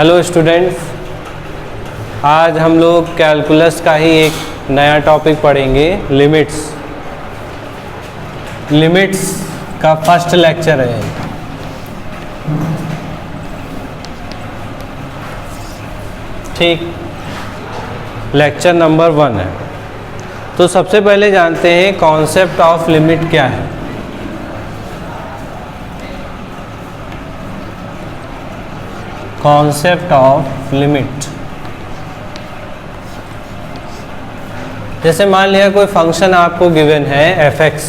Hello students, आज हम लोग कैलकुलस का ही एक नया टॉपिक पढ़ेंगे, लिमिट्स का फर्स्ट लेक्चर है। ठीक, लेक्चर नंबर 1 है। तो सबसे पहले जानते हैं कॉन्सेप्ट ऑफ लिमिट क्या है। कॉन्सेप्ट ऑफ लिमिट, जैसे मान लिया कोई फंक्शन आपको गिवन है f(x),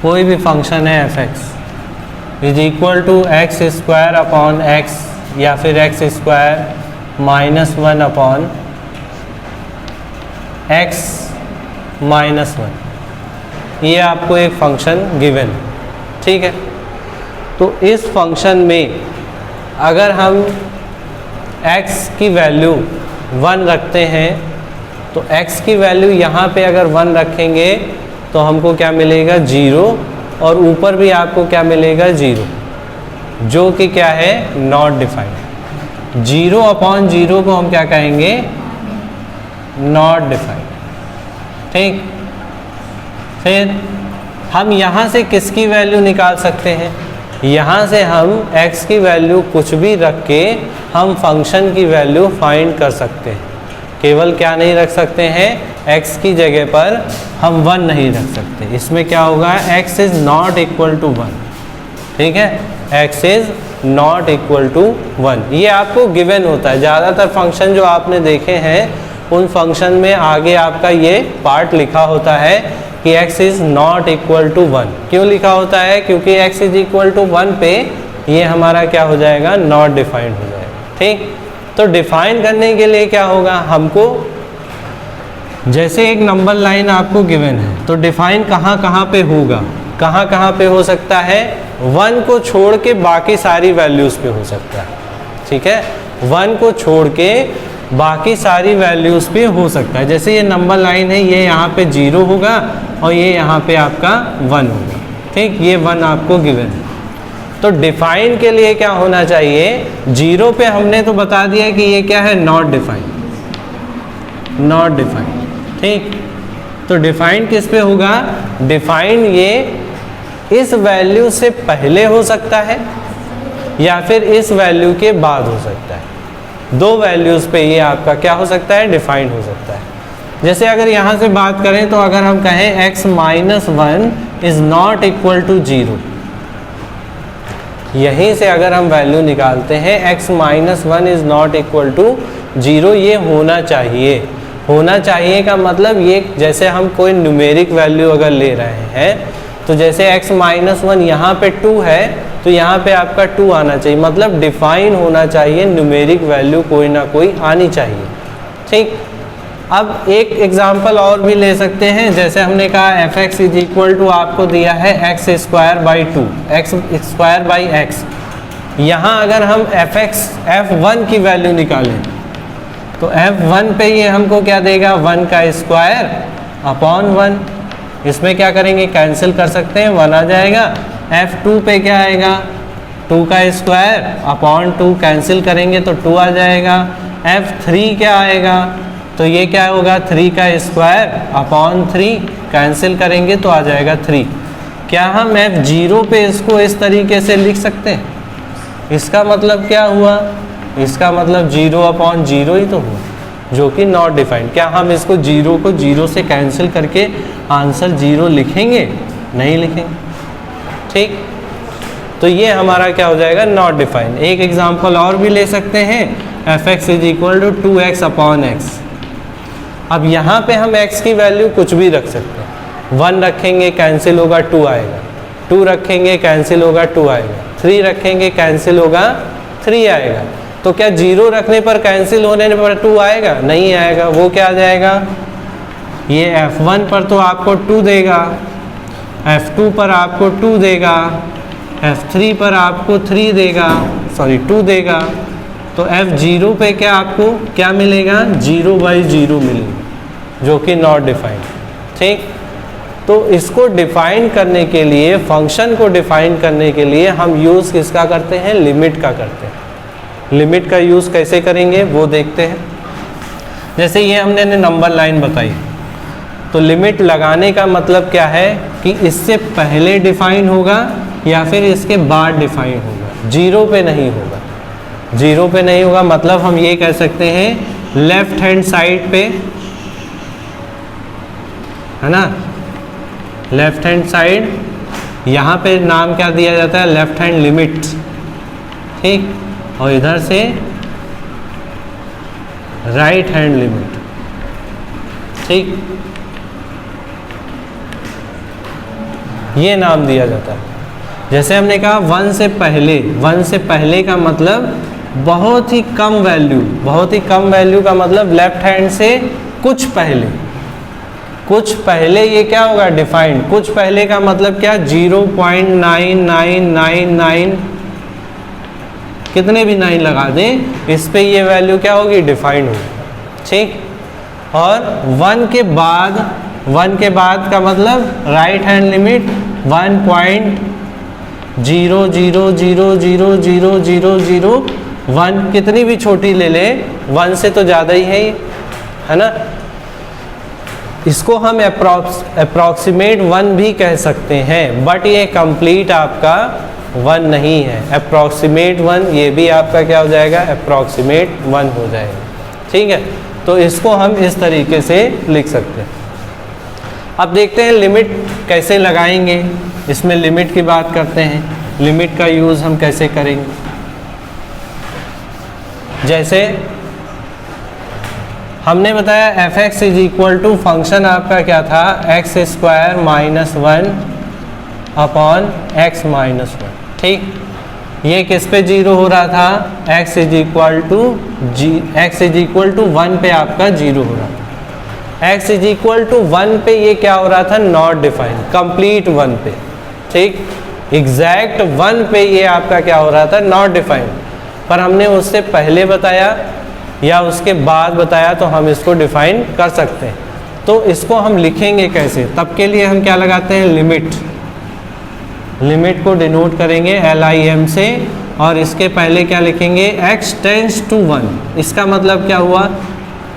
कोई भी फंक्शन है f(x) is equal to x square upon x या फिर x square minus 1 upon x minus 1। ये आपको एक फंक्शन गिवन है, ठीक है। तो इस फंक्शन में अगर हम x की वैल्यू 1 रखते हैं तो x की वैल्यू यहाँ पे अगर 1 रखेंगे तो हमको क्या मिलेगा 0, और ऊपर भी आपको क्या मिलेगा 0, जो कि क्या है नॉट डिफाइंड। 0 अपॉन 0 को हम क्या कहेंगे, नॉट डिफाइंड। ठीक, फिर हम यहाँ से किसकी वैल्यू निकाल सकते हैं, यहाँ से हम x की वैल्यू कुछ भी रख के हम फंक्शन की वैल्यू फाइंड कर सकते हैं। केवल क्या नहीं रख सकते हैं, x की जगह पर हम 1 नहीं रख सकते। इसमें क्या होगा, x is not equal to 1। ठीक है, x is not equal to 1, ये आपको गिवन होता है। ज़्यादातर फंक्शन जो आपने देखे हैं उन फंक्शन में आगे आपका ये पार्ट लिखा होता है कि x is not equal to 1। क्यों लिखा होता है, क्योंकि x इज इक्वल टू 1 पे ये हमारा क्या हो जाएगा, नॉट डिफाइंड हो जाएगा। ठीक, तो डिफाइन करने के लिए क्या होगा, हमको जैसे एक नंबर लाइन आपको गिवन है तो डिफाइन कहाँ कहाँ पे होगा, कहाँ कहाँ पे हो सकता है, 1 को छोड़ के बाकी सारी वैल्यूज़ पे हो सकता है। ठीक है, 1 को छोड़ के बाकी सारी वैल्यूज़ पे हो सकता है। जैसे ये नंबर लाइन है, ये यहाँ पे 0 होगा और ये यहाँ पे आपका 1 होगा। ठीक, ये 1 आपको गिवन है। तो डिफाइन के लिए क्या होना चाहिए, 0 पे हमने तो बता दिया कि ये क्या है, नॉट डिफाइंड, नॉट डिफाइंड। ठीक, तो डिफाइन किस पे होगा, डिफाइन ये इस वैल्यू से पहले हो सकता है या फिर इस वैल्यू के बाद हो सकता है। 2 वैल्यूज़ पे ये आपका क्या हो सकता है, डिफाइन हो सकता है। जैसे अगर यहाँ से बात करें तो अगर हम कहें x minus 1 is not equal to 0, यहीं से अगर हम वैल्यू निकालते हैं x minus 1 is not equal to 0, ये होना चाहिए। होना चाहिए का मतलब ये, जैसे हम कोई न्यूमेरिक वैल्यू अगर ले रहे हैं तो जैसे x माइनस 1 यहाँ पे 2 है तो यहाँ पे आपका 2 आना चाहिए, मतलब डिफाइन होना चाहिए, न्यूमेरिक वैल्यू कोई ना कोई आनी चाहिए। ठीक, अब एक एग्जांपल और भी ले सकते हैं। जैसे हमने कहा f(x) इज इक्वल टू आपको दिया है x square by 2, x square by x। यहाँ अगर हम f(1) की वैल्यू निकालें तो f(1) पे ये हमको क्या देगा, 1 का स्क्वायर अपॉन 1। इसमें क्या करेंगे, कैंसिल कर सकते हैं, 1 आ जाएगा। f(2) पे क्या आएगा, 2 का स्क्वायर अपॉन 2, कैंसिल करेंगे तो 2 आ जाएगा। f(3) क्या आएगा, तो ये क्या होगा, 3 का स्क्वायर अपॉन 3, कैंसिल करेंगे तो आ जाएगा 3। क्या हम f(0) पे इसको इस तरीके से लिख सकते हैं, इसका मतलब क्या हुआ, इसका मतलब 0 अपॉन 0 ही तो हुआ, जो कि नॉट डिफाइंड। क्या हम इसको 0 को 0 से कैंसिल करके आंसर 0 लिखेंगे, नहीं लिखेंगे। ठीक, तो ये हमारा क्या हो जाएगा, नॉट डिफाइंड। एक एग्जांपल और भी ले सकते हैं, f(x) is equal to 2x upon x। अब यहाँ पे हम x की वैल्यू कुछ भी रख सकते हैं। 1 रखेंगे कैंसिल होगा 2 आएगा, 2 रखेंगे कैंसिल होगा 2 आएगा, 3 रखेंगे कैंसिल होगा 3 आएगा। तो क्या 0 रखने पर कैंसिल होने पर 2 आएगा, नहीं आएगा। वो क्या आ जाएगा, ये f(1) पर तो आपको 2 देगा, f(2) पर आपको 2 देगा, f(3) पर आपको 3 देगा, सॉरी 2 देगा। तो f(0) पे क्या आपको क्या मिलेगा, 0/0 मिलेगा, जो कि नॉट डिफाइंड। ठीक, तो इसको डिफाइन करने के लिए, फंक्शन को डिफाइन करने के लिए हम यूज़ किसका करते हैं, लिमिट का करते हैं। लिमिट का यूज़ कैसे करेंगे वो देखते हैं। जैसे ये हमने नंबर लाइन बताई, तो लिमिट लगाने का मतलब क्या है कि इससे पहले डिफाइन होगा या फिर इसके बाद डिफाइन होगा, जीरो पे नहीं होगा। जीरो पे नहीं होगा मतलब हम ये कह सकते हैं लेफ्ट हैंड साइड पे, है ना, लेफ्ट हैंड साइड, यहाँ पे नाम क्या दिया जाता है, लेफ्ट हैंड लिमिट, ठीक, और इधर से राइट हैंड लिमिट, ठीक, ये नाम दिया जाता है। जैसे हमने कहा वन से पहले, वन से पहले का मतलब बहुत ही कम वैल्यू, बहुत ही कम वैल्यू का मतलब लेफ्ट हैंड से कुछ पहले, कुछ पहले ये क्या होगा, डिफाइंड। कुछ पहले का मतलब क्या, 0.9999, कितने भी 9 लगा दें इस पे ये वैल्यू क्या होगी, डिफाइंड होगी, ठीक। और वन के बाद, वन के बाद का मतलब राइट हैंड लिमिट 1.00000001, कितनी भी छोटी ले ले, 1 से तो ज़्यादा ही है ना। इसको हम अप्रॉक्सीमेट 1 भी कह सकते हैं, बट ये कंप्लीट आपका 1 नहीं है। अप्रॉक्सीमेट 1 ये भी आपका क्या हो जाएगा, अप्रॉक्सीमेट 1 हो जाएगा, ठीक है। तो इसको हम इस तरीके से लिख सकते हैं। अब देखते हैं लिमिट कैसे लगाएंगे। इसमें लिमिट की बात करते हैं, लिमिट का यूज़ हम कैसे करेंगे। जैसे हमने बताया f(x) is equal to function आपका क्या था, x² - 1 अपॉन x - 1, ठीक। ये किस पे जीरो हो रहा था, x इज इक्वल टू 1 पे आपका जीरो हो रहा था। x इज इक्वल टू 1 पे ये क्या हो रहा था, नॉट डिफाइंड, कंप्लीट 1 पे, ठीक, एग्जैक्ट 1 पे ये आपका क्या हो रहा था, नॉट डिफाइंड। पर हमने उससे पहले बताया या उसके बाद बताया तो हम इसको डिफाइन कर सकते हैं। तो इसको हम लिखेंगे कैसे, तब के लिए हम क्या लगाते हैं, लिमिट। लिमिट को डिनोट करेंगे LIM से, और इसके पहले क्या लिखेंगे, x टेंड्स टू 1। इसका मतलब क्या हुआ,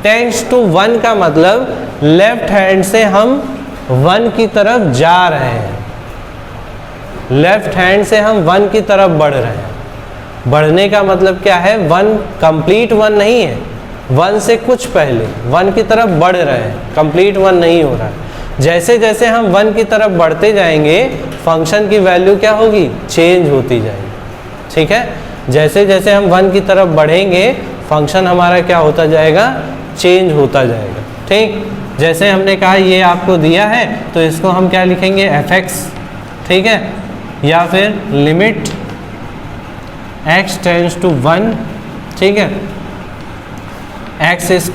टेंड्स टू 1 का मतलब लेफ्ट हैंड से हम 1 की तरफ जा रहे हैं, लेफ्ट हैंड से हम 1 की तरफ बढ़ रहे हैं। बढ़ने का मतलब क्या है, 1 कंप्लीट 1 नहीं है, 1 से कुछ पहले 1 की तरफ बढ़ रहे हैं, कंप्लीट 1 नहीं हो रहा है। जैसे जैसे हम 1 की तरफ बढ़ते जाएंगे फंक्शन की वैल्यू क्या होगी, चेंज होती जाएगी, ठीक है। जैसे जैसे हम 1 की तरफ बढ़ेंगे फंक्शन हमारा क्या होता जाएगा, चेंज होता जाएगा, ठीक। जैसे हमने कहा ये आपको दिया है तो इसको हम क्या लिखेंगे, f(x), ठीक है, या फिर लिमिट x टेंड्स टू 1, ठीक है, x² -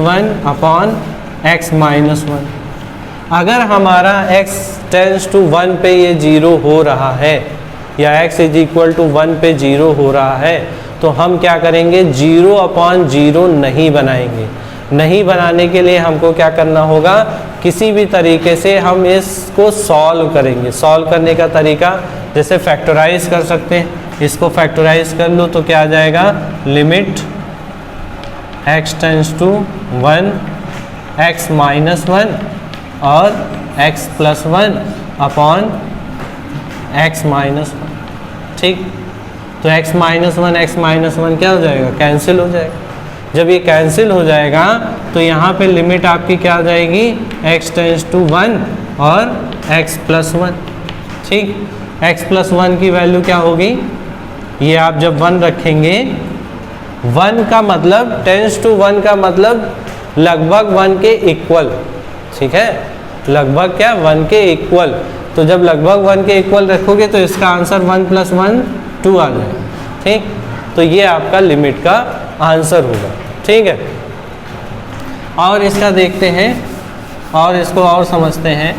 1 अपॉन x - 1। अगर हमारा x टेंड्स टू 1 पे ये जीरो हो रहा है या x इज इक्वल टू 1 पे जीरो हो रहा है तो हम क्या करेंगे, 0/0 नहीं बनाएंगे। नहीं बनाने के लिए हमको क्या करना होगा, किसी भी तरीके से हम इसको सॉल्व करेंगे। सॉल्व करने का तरीका जैसे फैक्टराइज कर सकते हैं, इसको फैक्टराइज कर लो तो क्या आ जाएगा, limit x tends to 1 x - 1 और x + 1 अपॉन x - 1, ठीक। तो x - 1 क्या हो जाएगा, कैंसिल हो जाएगा। जब ये कैंसिल हो जाएगा तो यहाँ पे लिमिट आपकी क्या आ जाएगी, x टेंड्स टू 1 और x + 1, ठीक। x + 1 की वैल्यू क्या होगी, ये आप जब 1 रखेंगे, 1 का मतलब टेंड्स टू 1 का मतलब लगभग 1 के इक्वल, ठीक है, लगभग क्या 1 के इक्वल। तो जब लगभग 1 के इक्वल रखोगे तो इसका आंसर 1 + 1 2 आ जाएगा, ठीक। तो ये आपका लिमिट का आंसर होगा, ठीक है। और इसका देखते हैं और इसको और समझते हैं।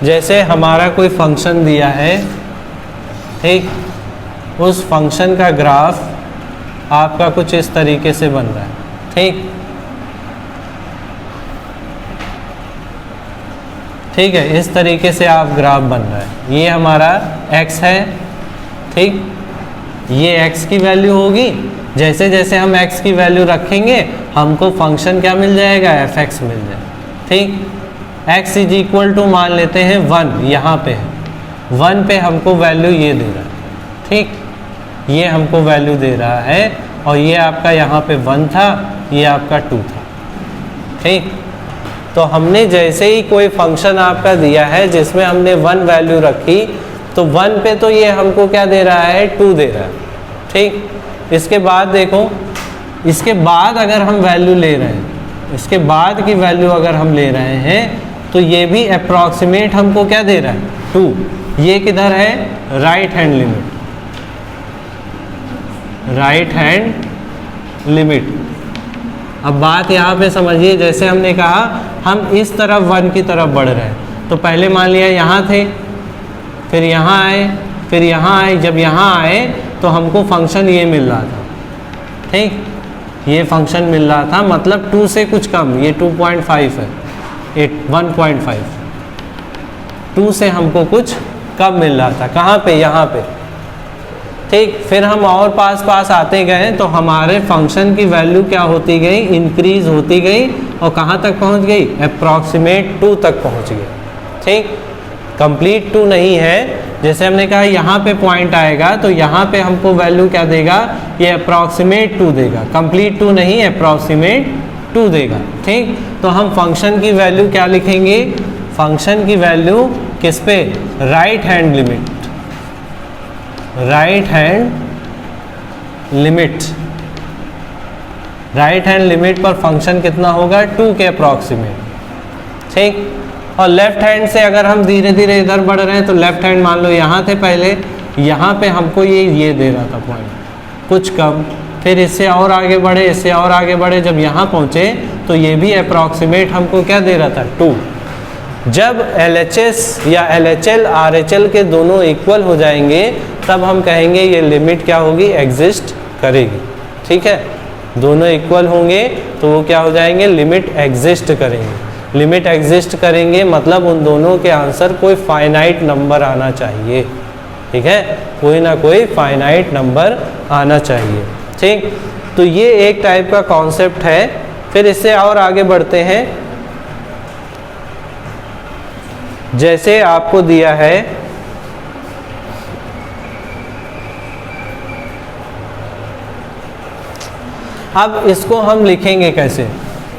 जैसे हमारा कोई फंक्शन दिया है, ठीक, उस फंक्शन का ग्राफ आपका कुछ इस तरीके से बन रहा है, ठीक, ठीक है, इस तरीके से आप ग्राफ बन रहा है। ये हमारा x है, ठीक, ये x की वैल्यू होगी, जैसे जैसे हम x की वैल्यू रखेंगे हमको फंक्शन क्या मिल जाएगा, fx मिल जाएगा। ठीक, x इज इक्वल टू मान लेते हैं 1, यहाँ पे है 1 पे हमको वैल्यू ये दे रहा है। ठीक, ये हमको वैल्यू दे रहा है और ये आपका यहाँ पे 1 था, ये आपका 2 था। ठीक, तो हमने जैसे ही कोई फंक्शन आपका दिया है जिसमें हमने 1 वैल्यू रखी तो 1 पे तो ये हमको क्या दे रहा है, 2 दे रहा है। ठीक, इसके बाद देखो, इसके बाद अगर हम वैल्यू ले रहे हैं, इसके बाद की वैल्यू अगर हम ले रहे हैं तो ये भी अप्रॉक्सीमेट हमको क्या दे रहा है, 2। ये किधर है, right hand limit, right hand limit. अब बात यहाँ पे समझिए, जैसे हमने कहा हम इस तरफ 1 की तरफ बढ़ रहे हैं, तो पहले मान लिया यहाँ थे, फिर यहाँ आए, फिर यहाँ आए, जब यहाँ आए तो हमको फंक्शन ये मिल रहा था। ठीक, ये फंक्शन मिल रहा था, मतलब 2 से कुछ कम, ये 2.5 है, 1.5, 2 से हमको कुछ कम मिल रहा था। कहाँ पे, यहाँ पे। ठीक, फिर हम और पास पास आते गए तो हमारे फंक्शन की वैल्यू क्या होती गई, इंक्रीज होती गई और कहाँ तक पहुँच गई, अप्रॉक्सीमेट 2 तक पहुँच गई। ठीक, कंप्लीट 2 नहीं है, जैसे हमने कहा यहाँ पे पॉइंट आएगा तो यहाँ पे हमको वैल्यू क्या देगा, ये अप्रॉक्सीमेट 2 देगा, कंप्लीट 2 नहीं, अप्रॉक्सीमेट 2 देगा। ठीक, तो हम फंक्शन की वैल्यू क्या लिखेंगे, फंक्शन की वैल्यू किस पे, right hand limit, right hand limit, right hand limit पर फंक्शन कितना होगा, 2 के अप्रॉक्सीमेट। ठीक, और लेफ्ट हैंड से अगर हम धीरे धीरे इधर बढ़ रहे हैं तो लेफ्ट हैंड मान लो यहाँ थे पहले, यहाँ पे हमको ये दे रहा था पॉइंट कुछ कम, फिर इससे और आगे बढ़े, इससे और आगे बढ़े, जब यहाँ पहुँचे तो ये भी अप्रॉक्सीमेट हमको क्या दे रहा था, 2। जब LHS या LHL RHL के दोनों इक्वल हो जाएंगे तब हम कहेंगे ये लिमिट क्या होगी, एग्जिस्ट करेगी। ठीक है, दोनों इक्वल होंगे तो वो क्या हो जाएंगे, लिमिट एग्जिस्ट करेंगे। लिमिट एग्जिस्ट करेंगे मतलब उन दोनों के आंसर कोई फाइनाइट नंबर आना चाहिए। ठीक है, कोई ना कोई फाइनाइट नंबर आना चाहिए। ठीक, तो ये एक टाइप का कॉन्सेप्ट है। फिर इससे और आगे बढ़ते हैं, जैसे आपको दिया है अब इसको हम लिखेंगे कैसे,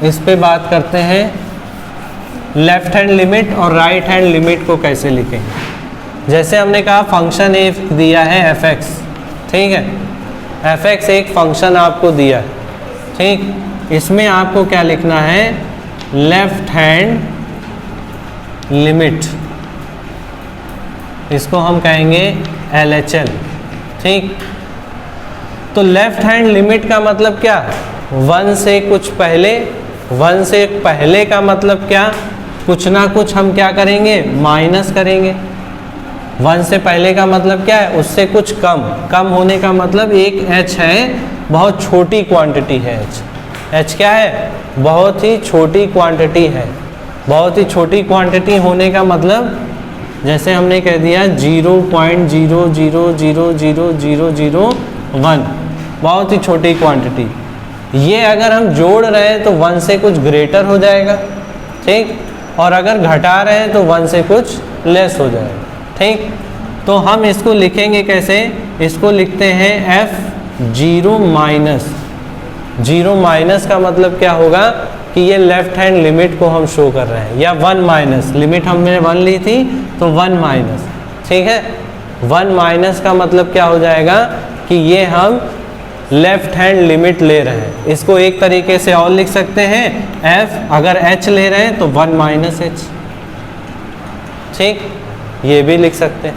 इस पे बात करते हैं। लेफ्ट हैंड लिमिट और राइट हैंड लिमिट को कैसे लिखेंगे। जैसे हमने कहा फंक्शन ए दिया है fx, ठीक है, fx एक फंक्शन आपको दिया है। ठीक, इसमें आपको क्या लिखना है, लेफ्ट हैंड लिमिट, इसको हम कहेंगे LHL। ठीक, तो लेफ्ट हैंड लिमिट का मतलब क्या, 1 से कुछ पहले, 1 से पहले का मतलब क्या, कुछ ना कुछ हम क्या करेंगे, माइनस करेंगे। 1 से पहले का मतलब क्या है, उससे कुछ कम, कम होने का मतलब एक h है, बहुत छोटी क्वांटिटी है h क्या है, बहुत ही छोटी क्वांटिटी है। बहुत ही छोटी क्वांटिटी होने का मतलब जैसे हमने कह दिया 0.00000001, बहुत ही छोटी क्वांटिटी। ये अगर हम जोड़ रहे हैं तो 1 से कुछ ग्रेटर हो जाएगा। ठीक, और अगर घटा रहे हैं तो 1 से कुछ लेस हो जाएगा। ठीक, तो हम इसको लिखेंगे कैसे, इसको लिखते हैं f0 माइनस। 0 माइनस का मतलब क्या होगा कि ये लेफ्ट हैंड लिमिट को हम शो कर रहे हैं, या 1 माइनस, लिमिट हमने 1 ली थी तो 1 माइनस। ठीक है, 1 माइनस का मतलब क्या हो जाएगा कि ये हम लेफ्ट हैंड लिमिट ले रहे हैं। इसको एक तरीके से और लिख सकते हैं, f अगर h ले रहे हैं तो 1 माइनस h। ठीक, ये भी लिख सकते हैं।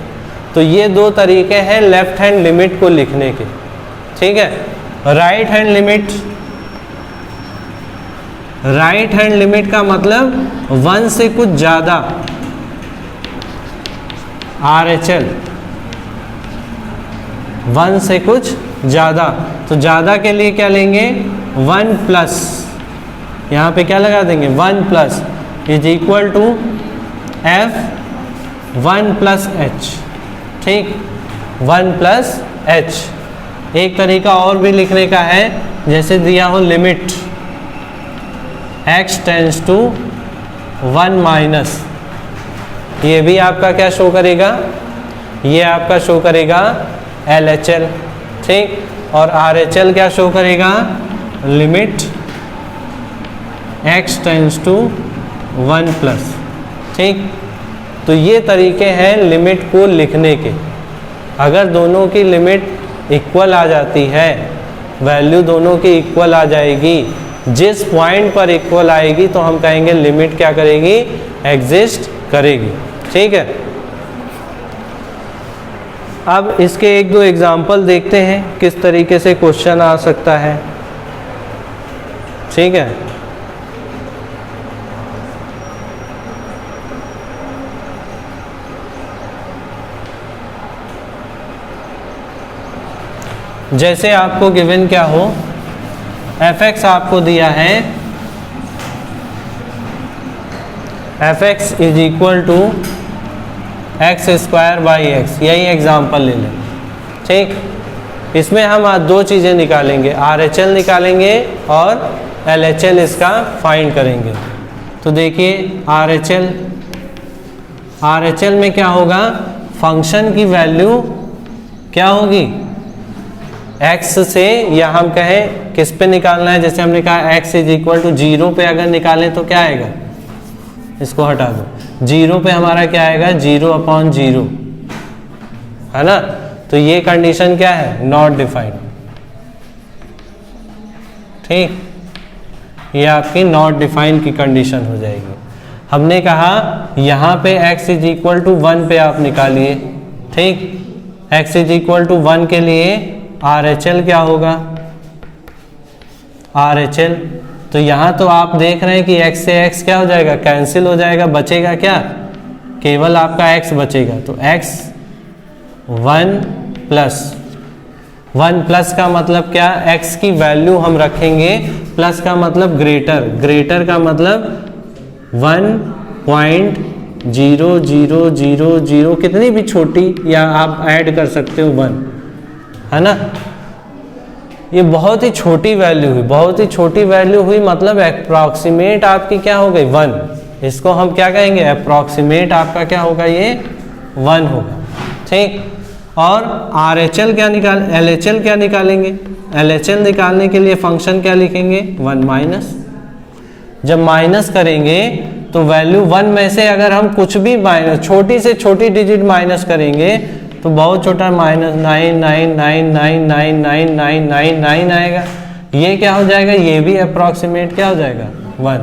तो ये 2 तरीके हैं लेफ्ट हैंड लिमिट को लिखने के। ठीक है, right hand limit, right hand limit का मतलब 1 से कुछ ज़्यादा, RHL, 1 से कुछ ज़्यादा। तो ज़्यादा के लिए क्या लेंगे, 1 प्लस, यहाँ पे क्या लगा देंगे, 1 plus is equal to f 1 plus h। ठीक, 1 प्लस एच। एक तरीका और भी लिखने का है, जैसे दिया हो limit x tends to 1 minus, ये भी आपका क्या शो करेगा, ये आपका शो करेगा LHL, ठीक। और RHL क्या शो करेगा, limit x tends to 1 plus, ठीक। तो ये तरीके हैं लिमिट को लिखने के। अगर दोनों की लिमिट इक्वल आ जाती है, वैल्यू दोनों की इक्वल आ जाएगी, जिस पॉइंट पर इक्वल आएगी तो हम कहेंगे लिमिट क्या करेगी, एग्जिस्ट करेगी, ठीक है। अब इसके एक दो एग्जाम्पल देखते हैं किस तरीके से क्वेश्चन आ सकता है, ठीक है। जैसे आपको गिवन क्या हो, f(x) आपको दिया है f(x) is equal to x square by x, यही एग्जाम्पल ले लें, ठीक। इसमें हम आज दो चीज़ें निकालेंगे, RHL निकालेंगे और LHL इसका फाइंड करेंगे। तो देखिए RHL में क्या होगा, फंक्शन की वैल्यू क्या होगी, x से, या हम कहें किस पे निकालना है, जैसे हमने कहा x इज इक्वल टू 0 पे अगर निकालें तो क्या आएगा, इसको हटा दो, 0 पे हमारा क्या आएगा, 0/0, है ना। तो ये कंडीशन क्या है, नॉट डिफाइंड, ठीक। ये आपकी नॉट डिफाइंड की कंडीशन हो जाएगी। हमने कहा यहाँ पे x इज इक्वल टू 1 पे आप निकालिए, ठीक। x इज इक्वल टू 1 के लिए RHL क्या होगा, RHL, तो यहाँ तो आप देख रहे हैं कि x से x क्या हो जाएगा, कैंसिल हो जाएगा, बचेगा क्या, केवल आपका x बचेगा। तो x 1 प्लस का मतलब क्या, x की वैल्यू हम रखेंगे, प्लस का मतलब ग्रेटर, ग्रेटर का मतलब 1.0000, कितनी भी छोटी, या आप ऐड कर सकते हो 1, है ना। ये बहुत ही छोटी वैल्यू हुई, बहुत ही छोटी वैल्यू हुई, मतलब अप्रॉक्सीमेट आपकी क्या हो गई, 1। इसको हम क्या कहेंगे, अप्रॉक्सीमेट आपका क्या होगा, ये 1 होगा, ठीक। और RHL क्या LHL क्या निकालेंगे, LHL निकालने के लिए फंक्शन क्या लिखेंगे, 1 माइनस। जब माइनस करेंगे तो वैल्यू 1 में से अगर हम कुछ भी माइनस, छोटी से छोटी डिजिट माइनस करेंगे तो बहुत छोटा, -999999999 आएगा। ये क्या हो जाएगा, ये भी अप्रॉक्सीमेट क्या हो जाएगा, 1।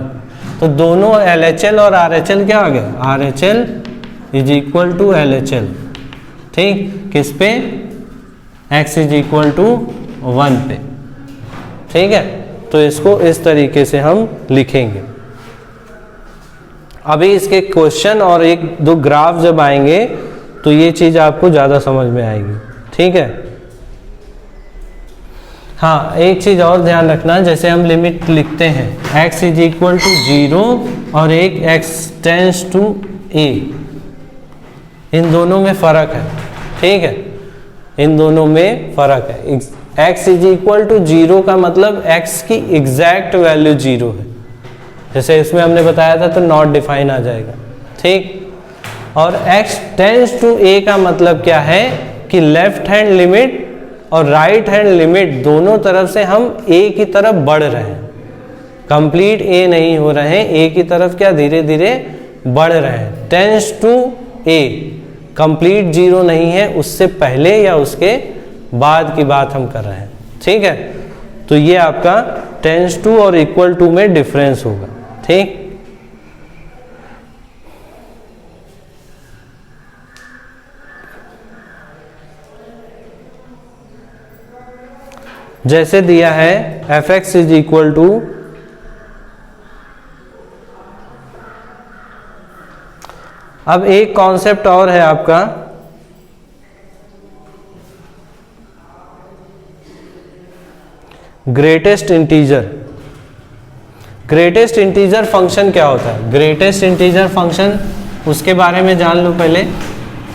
तो दोनों LHL और RHL क्या हो गया, RHL is equal to LHL, ठीक। किस पे, x इज इक्वल टू 1 पे, ठीक है। तो इसको इस तरीके से हम लिखेंगे। अभी इसके क्वेश्चन और एक दो ग्राफ जब आएंगे तो ये चीज़ आपको ज़्यादा समझ में आएगी, ठीक है। हाँ, एक चीज़ और ध्यान रखना, जैसे हम लिमिट लिखते हैं x इज इक्वल टू 0 और एक x टेंड्स टू a, इन दोनों में फ़र्क है, ठीक है, इन दोनों में फ़र्क है। x इज इक्वल टू 0 का मतलब x की एग्जैक्ट वैल्यू 0 है, जैसे इसमें हमने बताया था, तो नॉट डिफाइन आ जाएगा, ठीक। और x टेंड्स टू a का मतलब क्या है कि लेफ्ट हैंड लिमिट और राइट हैंड लिमिट दोनों तरफ से हम a की तरफ बढ़ रहे हैं, कंप्लीट a नहीं हो रहे हैं, a की तरफ क्या धीरे धीरे बढ़ रहे हैं। टेंड्स टू a, कंप्लीट 0 नहीं है, उससे पहले या उसके बाद की बात हम कर रहे हैं, ठीक है। तो ये आपका टेंड्स टू और इक्वल टू में डिफरेंस होगा, ठीक। जैसे दिया है f(x) इज इक्वल टू, अब एक कॉन्सेप्ट और है आपका, greatest integer. Greatest integer function क्या होता है, ग्रेटेस्ट इंटीजर फंक्शन, उसके बारे में जान लो पहले,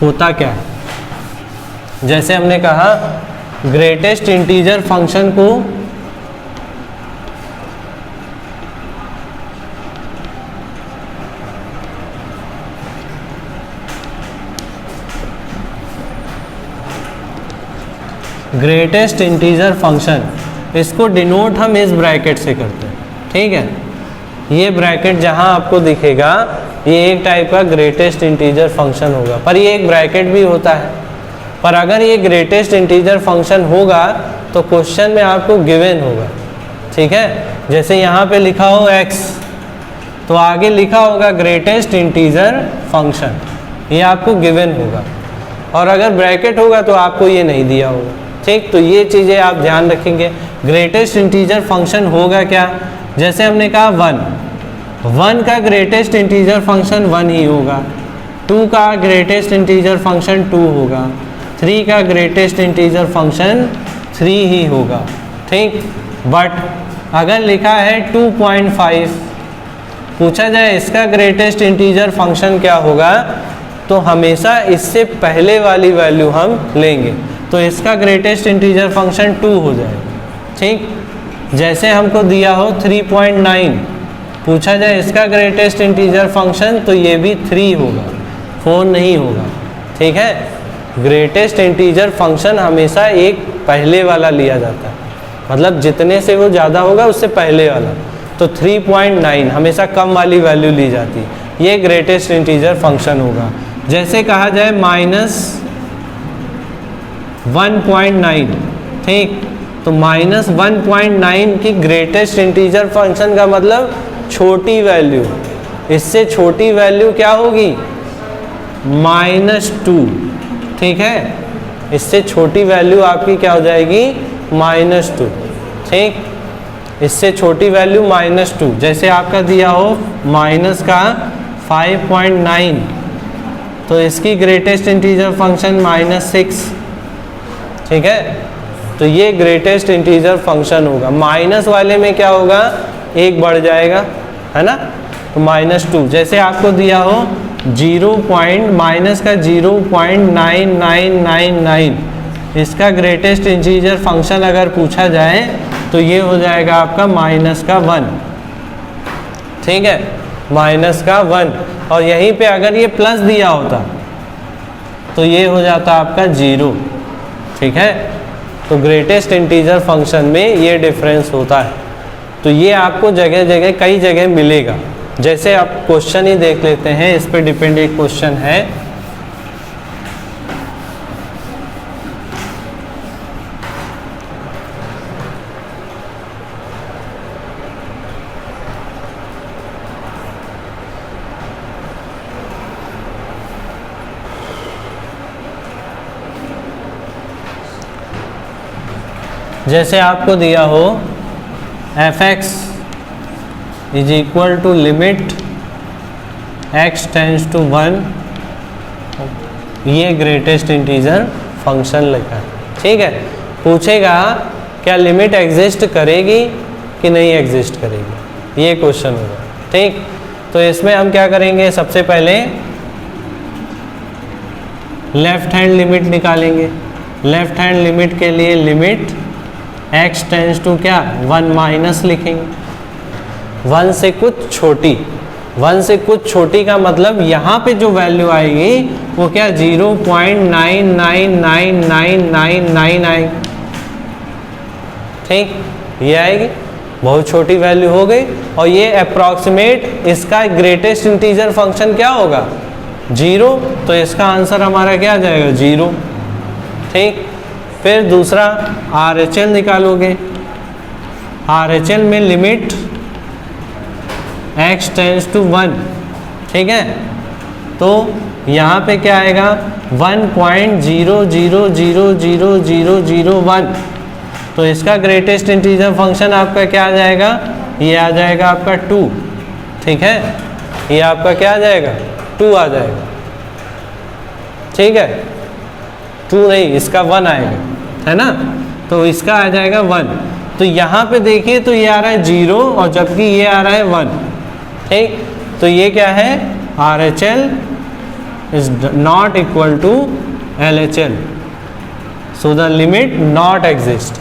होता क्या है। जैसे हमने कहा ग्रेटेस्ट इंटीजर फंक्शन को ग्रेटेस्ट इंटीजर फंक्शन, इसको डिनोट हम इस ब्रैकेट से करते हैं, ठीक है। ये ब्रैकेट जहां आपको दिखेगा ये एक टाइप का ग्रेटेस्ट इंटीजर फंक्शन होगा, पर ये एक ब्रैकेट भी होता है। पर अगर ये ग्रेटेस्ट इंटीजर फंक्शन होगा तो क्वेश्चन में आपको गिवन होगा, ठीक है। जैसे यहाँ पे लिखा हो x, तो आगे लिखा होगा ग्रेटेस्ट इंटीजर फंक्शन, ये आपको गिवन होगा। और अगर ब्रैकेट होगा तो आपको ये नहीं दिया होगा, ठीक। तो ये चीज़ें आप ध्यान रखेंगे। ग्रेटेस्ट इंटीजर फंक्शन होगा क्या, जैसे हमने कहा 1 का ग्रेटेस्ट इंटीजर फंक्शन 1 ही होगा, 2 का ग्रेटेस्ट इंटीजर फंक्शन 2 होगा, 3 का ग्रेटेस्ट इंटीजर फंक्शन 3 ही होगा, ठीक। बट अगर लिखा है 2.5, पूछा जाए इसका ग्रेटेस्ट इंटीजर फंक्शन क्या होगा, तो हमेशा इससे पहले वाली वैल्यू हम लेंगे, तो इसका ग्रेटेस्ट इंटीजर फंक्शन 2 हो जाएगा, ठीक। जैसे हमको दिया हो 3.9, पूछा जाए इसका ग्रेटेस्ट इंटीजर फंक्शन, तो ये भी 3 होगा, 4 नहीं होगा, ठीक है। ग्रेटेस्ट इंटीजर फंक्शन हमेशा एक पहले वाला लिया जाता है, मतलब जितने से वो ज़्यादा होगा उससे पहले वाला, तो 3.9 हमेशा कम वाली वैल्यू ली जाती है, ये ग्रेटेस्ट इंटीजर फंक्शन होगा। जैसे कहा जाए -1.9, ठीक, तो -1.9 की ग्रेटेस्ट इंटीजर फंक्शन का मतलब छोटी वैल्यू, इससे छोटी वैल्यू क्या होगी -2, ठीक है। इससे छोटी वैल्यू आपकी क्या हो जाएगी -2, ठीक। इससे छोटी वैल्यू -2, जैसे आपका दिया हो माइनस का 5.9, तो इसकी ग्रेटेस्ट इंटीजर फंक्शन -6, ठीक है। तो ये ग्रेटेस्ट इंटीजर फंक्शन होगा। माइनस वाले में क्या होगा, एक बढ़ जाएगा, है ना, तो -2। जैसे आपको दिया हो -0.9999, इसका ग्रेटेस्ट इंटीजर फंक्शन अगर पूछा जाए तो ये हो जाएगा आपका -1, ठीक है, -1। और यहीं पे अगर ये प्लस दिया होता तो ये हो जाता आपका 0, ठीक है। तो ग्रेटेस्ट इंटीजर फंक्शन में ये डिफरेंस होता है, तो ये आपको जगह जगह कई जगह मिलेगा। जैसे आप क्वेश्चन ही देख लेते हैं, इस पे डिपेंड एक क्वेश्चन है, जैसे आपको दिया हो f(x) is equal to limit x tends to 1, ये ग्रेटेस्ट इंटीजर फंक्शन लिखा है, ठीक है। पूछेगा क्या लिमिट एग्जिस्ट करेगी कि नहीं एग्जिस्ट करेगी, ये क्वेश्चन होगा, ठीक। तो इसमें हम क्या करेंगे, सबसे पहले लेफ्ट हैंड लिमिट निकालेंगे। लेफ्ट हैंड लिमिट के लिए लिमिट x टेंड्स टू क्या 1 माइनस लिखेंगे, 1 से कुछ छोटी, 1 से कुछ छोटी का मतलब यहाँ पे जो वैल्यू आएगी वो क्या 0.999999 आएगी, ठीक, ये आएगी, बहुत छोटी वैल्यू हो गई। और ये अप्रॉक्सीमेट इसका ग्रेटेस्ट इंटीजर फंक्शन क्या होगा 0, तो इसका आंसर हमारा क्या आ जाएगा 0, ठीक। फिर दूसरा RHL निकालोगे, RHL में लिमिट x टेंड्स टू 1, ठीक है। तो यहाँ पे क्या आएगा 1.00000001, तो इसका ग्रेटेस्ट इंटीजर फंक्शन आपका क्या आ जाएगा, ये आ जाएगा आपका 2, ठीक है। ये आपका क्या आ जाएगा 2 आ जाएगा, ठीक है। 2 नहीं, इसका 1 आएगा, है ना, तो इसका आ जाएगा 1। तो यहाँ पे देखिए तो ये आ रहा है 0 और जबकि ये आ रहा है 1, ठीक। तो ये क्या है RHL is not equal to LHL, so the limit not exist,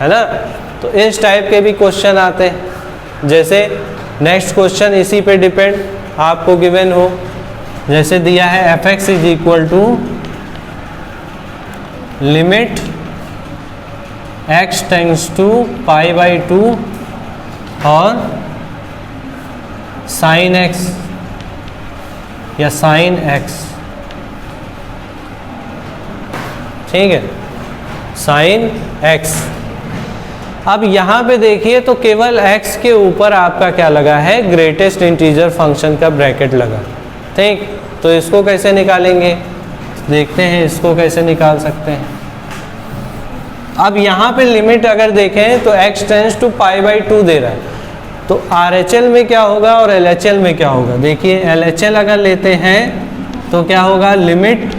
है ना। तो इस टाइप के भी क्वेश्चन आते हैं। जैसे नेक्स्ट क्वेश्चन इसी पे डिपेंड आपको गिवन हो, जैसे दिया है f x is equal to limit x tends to pi by 2 और साइन एक्स या साइन एक्स, ठीक है, साइन एक्स। अब यहाँ पे देखिए तो केवल x के ऊपर आपका क्या लगा है, ग्रेटेस्ट इंटीजर फंक्शन का ब्रैकेट लगा, ठीक। तो इसको कैसे निकालेंगे, देखते हैं इसको कैसे निकाल सकते हैं। अब यहाँ पे लिमिट अगर देखें तो x tends to pi by 2 दे रहा है, तो RHL में क्या होगा और LHL में क्या होगा। देखिए LHL अगर लेते हैं तो क्या होगा, limit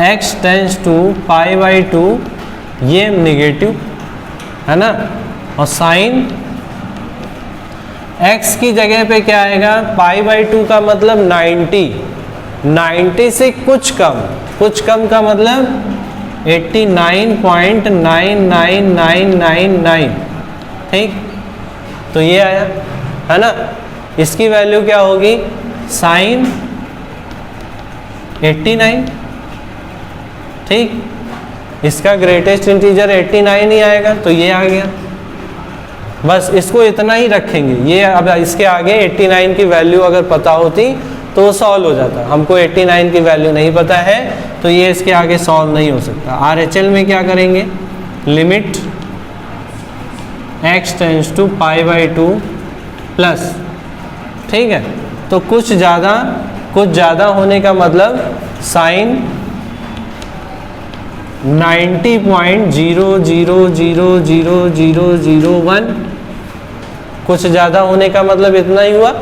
x tends to pi by 2, ये नेगेटिव है ना, और साइन x की जगह पे क्या आएगा, पाई बाई 2 का मतलब 90 से कुछ कम का मतलब 89.99999, ठीक। तो ये आया, है ना। इसकी वैल्यू क्या होगी, साइन 89, ठीक। इसका ग्रेटेस्ट इंटीजर 89 ही आएगा, तो ये आ गया। बस इसको इतना ही रखेंगे, ये अब इसके आगे 89 की वैल्यू अगर पता होती तो वो सॉल्व हो जाता। हमको 89 की वैल्यू नहीं पता है तो ये इसके आगे सॉल्व नहीं हो सकता। RHL में क्या करेंगे, limit x tends to pi by 2 plus, ठीक है। तो कुछ ज़्यादा होने का मतलब साइन 90.000001, कुछ ज़्यादा होने का मतलब इतना ही हुआ,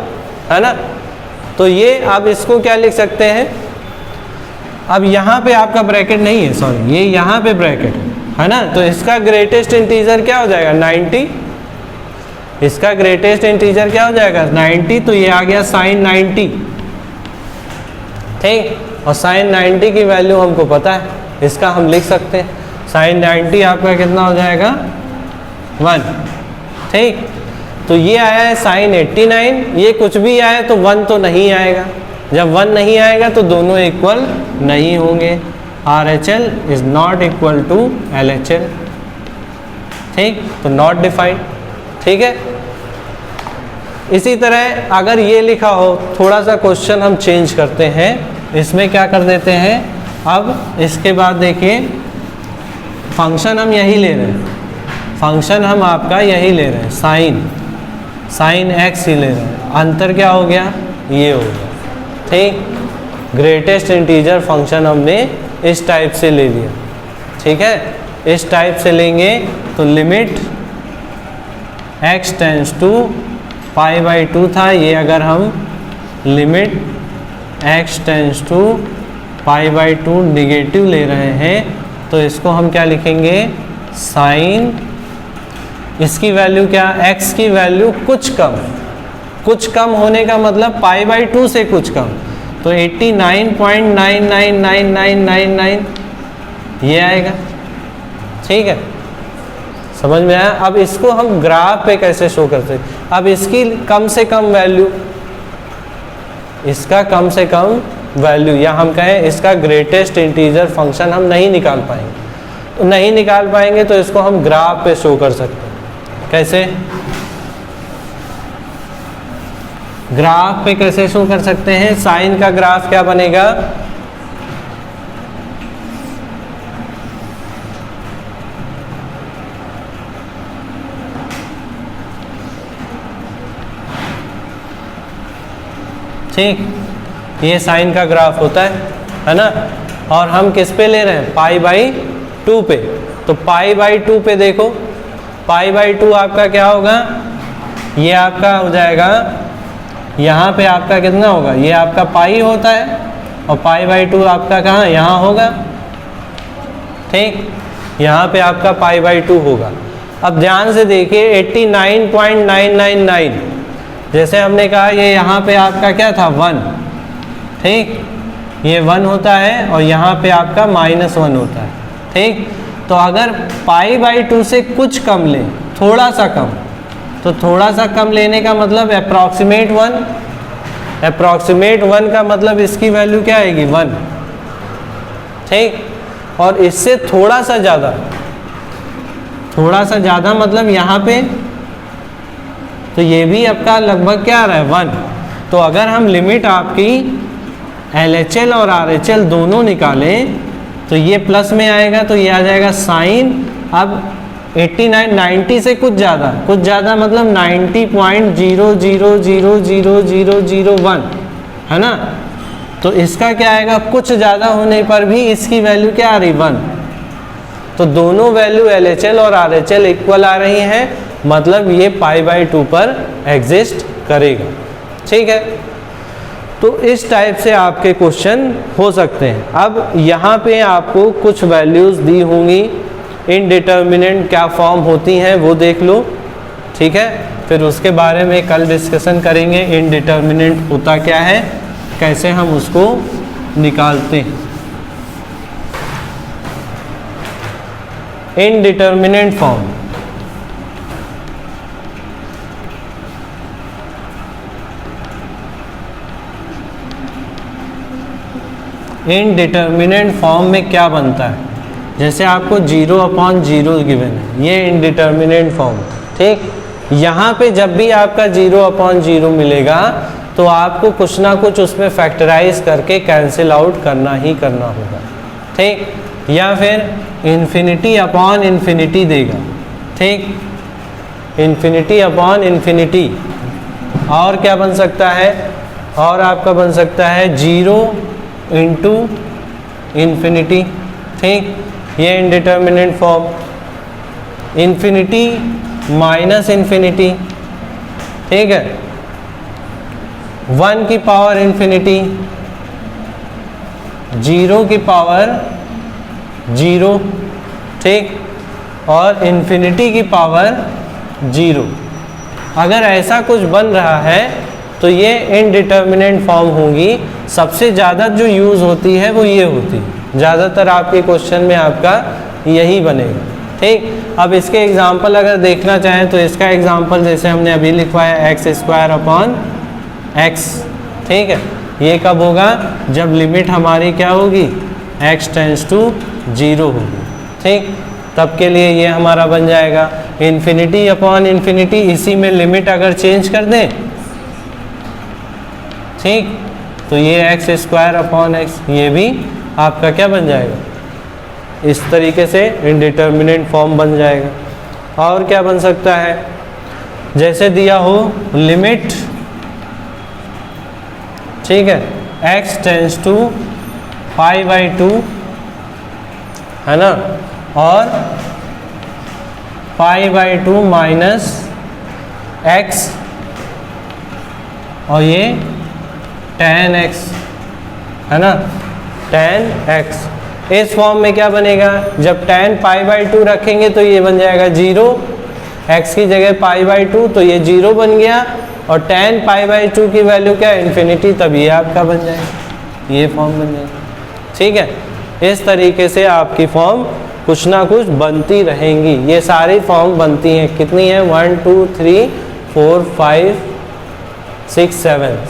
है ना। तो ये आप इसको क्या लिख सकते हैं, अब यहाँ पे आपका ब्रैकेट नहीं है, सॉरी, ये यहाँ पे ब्रैकेट है ना। तो इसका ग्रेटेस्ट इंटीजर क्या हो जाएगा, 90। इसका ग्रेटेस्ट इंटीजर क्या हो जाएगा, 90। तो ये आ गया साइन 90, ठीक। और साइन 90 की वैल्यू हमको पता है, इसका हम लिख सकते हैं, साइन 90 आपका कितना हो जाएगा, 1, ठीक। तो ये आया है साइन 89, ये कुछ भी आए तो 1 तो नहीं आएगा। जब 1 नहीं आएगा तो दोनों इक्वल नहीं होंगे। RHL is not equal to LHL, ठीक। तो नॉट डिफाइंड, ठीक है। इसी तरह अगर ये लिखा हो, थोड़ा सा क्वेश्चन हम चेंज करते हैं, इसमें क्या कर देते हैं, अब इसके बाद देखिए फंक्शन हम यही ले रहे हैं, फंक्शन हम आपका यही ले रहे हैं, साइन x ही ले रहे हैं। अंतर क्या हो गया, ये हो गया, ठीक। ग्रेटेस्ट इंटीजर फंक्शन हमने इस टाइप से ले लिया, ठीक है। इस टाइप से लेंगे तो limit x tends to pi by 2 था, ये अगर हम limit x tends to pi by 2 negative ले रहे हैं तो इसको हम क्या लिखेंगे, साइन, इसकी वैल्यू क्या, x की वैल्यू कुछ कम होने का मतलब पाई बाई 2 से कुछ कम, तो 89.999999 ये आएगा, ठीक है। समझ में आया। अब इसको हम ग्राफ पे कैसे शो करते हैं, अब इसकी कम से कम वैल्यू, इसका कम से कम वैल्यू, या हम कहें इसका ग्रेटेस्ट इंटीजर फंक्शन हम नहीं निकाल पाएंगे, तो नहीं निकाल पाएंगे तो इसको हम ग्राफ पे शो कर सकते हैं। कैसे, ग्राफ पे कैसे शो कर सकते हैं, साइन का ग्राफ क्या बनेगा, ठीक, ये साइन का ग्राफ होता है ना। और हम किस पे ले रहे हैं, पाई बाई 2 पे। तो पाई बाई 2 पे देखो, पाई बाई 2 आपका क्या होगा, ये आपका हो जाएगा, यहाँ पे आपका कितना होगा, ये आपका पाई होता है, और पाई बाई 2 आपका कहाँ, यहाँ होगा, ठीक। यहाँ पे आपका पाई बाई 2 होगा। अब ध्यान से देखिए 89.999, जैसे हमने कहा ये यहाँ पे आपका क्या था, 1, ठीक, ये 1 होता है और यहाँ पे आपका -1 होता है, ठीक। तो अगर π/2 से कुछ कम लें, थोड़ा सा कम, तो थोड़ा सा कम लेने का मतलब अप्रॉक्सीमेट 1, अप्रॉक्सीमेट 1 का मतलब इसकी वैल्यू क्या आएगी 1, ठीक। और इससे थोड़ा सा ज़्यादा, थोड़ा सा ज़्यादा मतलब यहाँ पे, तो ये भी आपका लगभग क्या आ रहा है 1। तो अगर हम लिमिट आपकी LHL और RHL दोनों निकालें तो ये प्लस में आएगा, तो ये आ जाएगा साइन। अब 89 90 से कुछ ज़्यादा मतलब 90.00000001 है ना। तो इसका क्या आएगा, कुछ ज़्यादा होने पर भी इसकी वैल्यू क्या आ रही 1। तो दोनों वैल्यू LHL और RHL इक्वल आ रही हैं, मतलब ये π/2 पर एग्जिस्ट करेगा, ठीक है। तो इस टाइप से आपके क्वेश्चन हो सकते हैं। अब यहाँ पे आपको कुछ वैल्यूज़ दी होंगी, इनडिटर्मिनेंट क्या फॉर्म होती हैं वो देख लो, ठीक है। फिर उसके बारे में कल डिस्कशन करेंगे, इनडिटर्मिनेंट होता क्या है, कैसे हम उसको निकालते हैं। इनडिटर्मिनेंट फॉर्म, इनडिटर्मिनेंट फॉर्म में क्या बनता है, जैसे आपको 0/0 गिवन है, ये इनडिटर्मिनेंट फॉर्म, ठीक। यहाँ पे जब भी आपका 0/0 मिलेगा तो आपको कुछ ना कुछ उसमें फैक्टराइज करके कैंसिल आउट करना ही करना होगा, ठीक। या फिर ∞/∞ देगा, ठीक, ∞/∞। और क्या बन सकता है, और आपका बन सकता है 0 × ∞, ठीक। ये इनडिटर्मिनेंट फॉर्म। ∞ -∞, ठीक है। 1 की पावर ∞, 0 की पावर 0, ठीक, और ∞ की पावर 0। अगर ऐसा कुछ बन रहा है तो ये इनडिटर्मिनेंट फॉर्म होगी। सबसे ज़्यादा जो यूज़ होती है वो ये होती है, ज़्यादातर आपके क्वेश्चन में आपका यही बनेगा, ठीक। अब इसके एग्जांपल अगर देखना चाहें तो इसका एग्जांपल जैसे हमने अभी लिखवाया x²/x, ठीक है। ये कब होगा, जब लिमिट हमारी क्या होगी, x → 0 होगी, ठीक। तब के लिए ये हमारा बन जाएगा ∞/∞। इसी में लिमिट अगर चेंज कर दें, ठीक, तो ये x²/x, ये भी आपका क्या बन जाएगा, इस तरीके से इनडिटर्मिनेंट फॉर्म बन जाएगा। और क्या बन सकता है, जैसे दिया हो लिमिट, ठीक है, x → π/2 है ना, और π/2 - x, और ये tan x है ना, tan x। इस फॉर्म में क्या बनेगा, जब tan π/2 रखेंगे तो ये बन जाएगा 0, x की जगह π/2 तो ये 0 बन गया, और tan π/2 की वैल्यू क्या है ∞, तब ये आपका बन जाएगा, ये फॉर्म बन जाएगा, ठीक है। इस तरीके से आपकी फॉर्म कुछ ना कुछ बनती रहेंगी। ये सारी फॉर्म बनती हैं, कितनी है, 1 2 3 4 5 6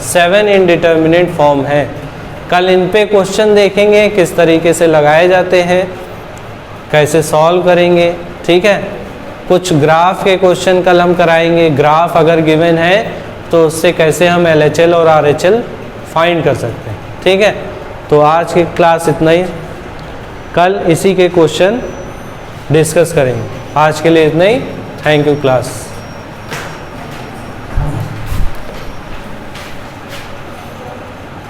7 इनडिटर्मिनेट फॉर्म है। कल इन पे क्वेश्चन देखेंगे किस तरीके से लगाए जाते हैं, कैसे सॉल्व करेंगे, ठीक है। कुछ ग्राफ के क्वेश्चन कल हम कराएंगे, ग्राफ अगर गिवन है तो उससे कैसे हम LHL और RHL फाइंड कर सकते हैं, ठीक है। तो आज की क्लास इतना ही, कल इसी के क्वेश्चन डिस्कस करेंगे। आज के लिए इतना ही, थैंक यू क्लास।